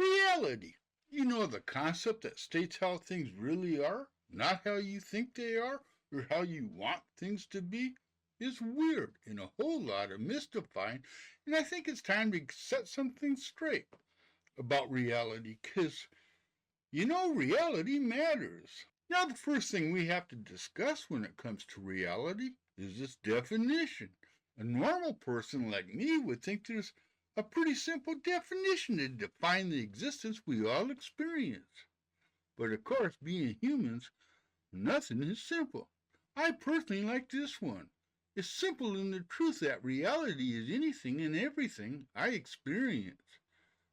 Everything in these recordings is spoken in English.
Reality. You know, the concept that states how things really are, not how you think they are or how you want things to be, is weird and a whole lot of mystifying, and I think it's time to set some things straight about reality, because, reality matters. Now, the first thing we have to discuss when it comes to reality is its definition. A normal person like me would think there's a pretty simple definition to define the existence we all experience. But of course, being humans, nothing is simple. I personally like this one. It's simple in the truth that reality is anything and everything I experience.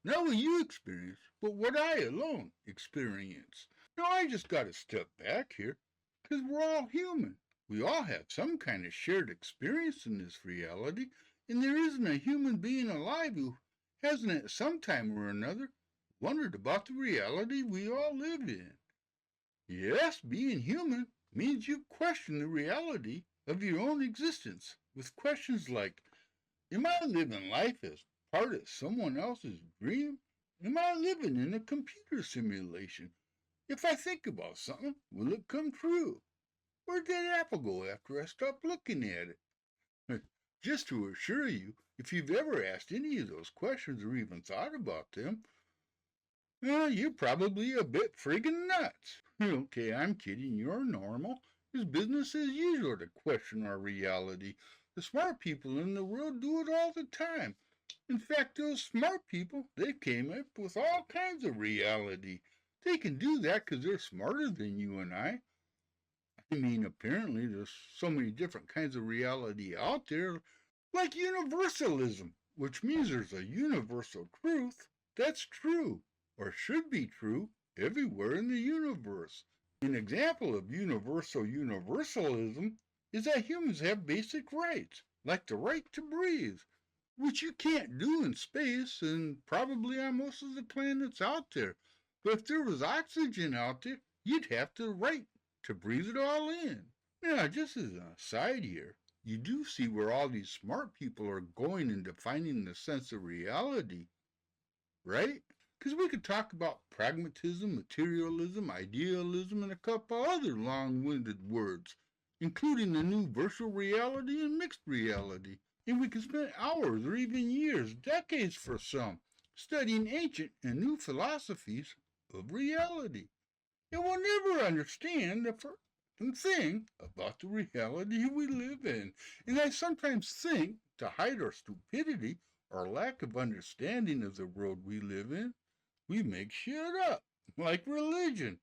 Not what you experience, but what I alone experience. Now I just gotta step back here, because we're all human. We all have some kind of shared experience in this reality, and there isn't a human being alive who hasn't at some time or another wondered about the reality we all live in. Yes, being human means you question the reality of your own existence with questions like, am I living life as part of someone else's dream? Am I living in a computer simulation? If I think about something, will it come true? Where'd that apple go after I stopped looking at it? Just to assure you, if you've ever asked any of those questions or even thought about them, well, you're probably a bit friggin' nuts. Okay, I'm kidding, you're normal. It's business as usual to question our reality. The smart people in the world do it all the time. In fact, those smart people, they came up with all kinds of reality. They can do that because they're smarter than you and I. I mean, apparently there's so many different kinds of reality out there, like universalism, which means there's a universal truth that's true, or should be true, everywhere in the universe. An example of universal universalism is that humans have basic rights, like the right to breathe, which you can't do in space and probably on most of the planets out there. But if there was oxygen out there, you'd have the right to breathe it all in. Now, just as an aside here, you do see where all these smart people are going in defining the sense of reality, right? Because we could talk about pragmatism, materialism, idealism, and a couple other long winded words, including the new virtual reality and mixed reality. And we could spend hours or even years, decades for some, studying ancient and new philosophies of reality. And we'll never understand the thing about the reality we live in. And I sometimes think, to hide our stupidity, our lack of understanding of the world we live in, we make shit up, like religion.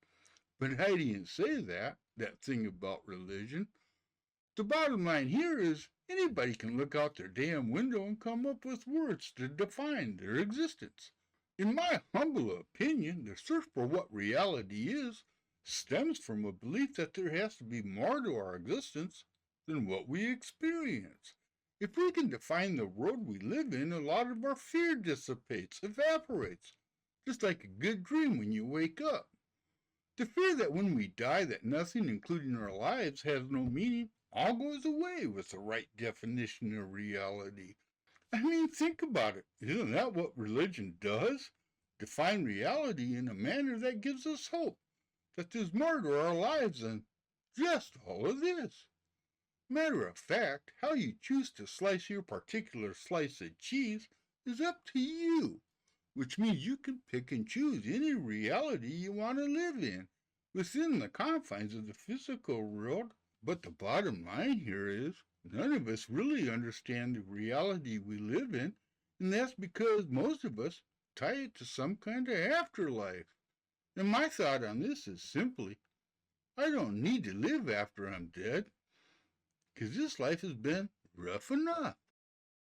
But I didn't say that thing about religion. The bottom line here is anybody can look out their damn window and come up with words to define their existence. In my humble opinion, the search for what reality is stems from a belief that there has to be more to our existence than what we experience. If we can define the world we live in, a lot of our fear dissipates, evaporates, just like a good dream when you wake up. The fear that when we die that nothing, including our lives, has no meaning, all goes away with the right definition of reality. I mean, think about it. Isn't that what religion does? Define reality in a manner that gives us hope that there's more to our lives than just all of this. Matter of fact, how you choose to slice your particular slice of cheese is up to you, which means you can pick and choose any reality you want to live in within the confines of the physical world. But the bottom line here is none of us really understand the reality we live in, and that's because most of us tie it to some kind of afterlife. And my thought on this is simply, I don't need to live after I'm dead, because this life has been rough enough.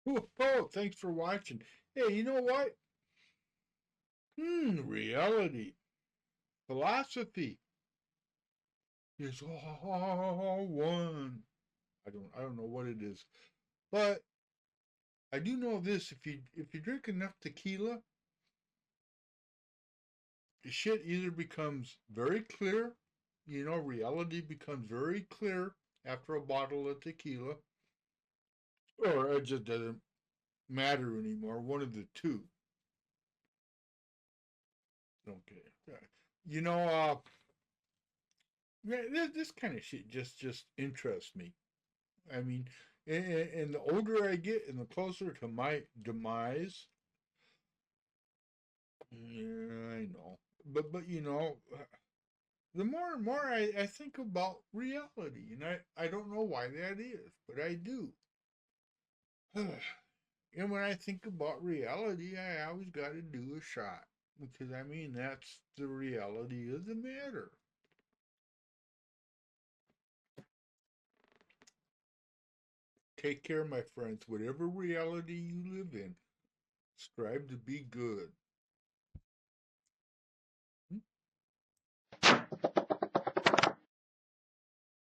Oh, thanks for watching. Hey, you know what? Reality, philosophy is all one. I don't know what it is, but I do know this: if you drink enough tequila, the shit either becomes very clear, reality becomes very clear after a bottle of tequila, or it just doesn't matter anymore. One of the two. Okay. You know, this kind of shit just interests me. I mean, and the older I get and the closer to my demise, yeah, I know. But you know, the more and more I think about reality, and I don't know why that is, but I do. And when I think about reality, I always got to do a shot because I mean that's the reality of the matter. Take care, my friends. Whatever reality you live in, strive to be good.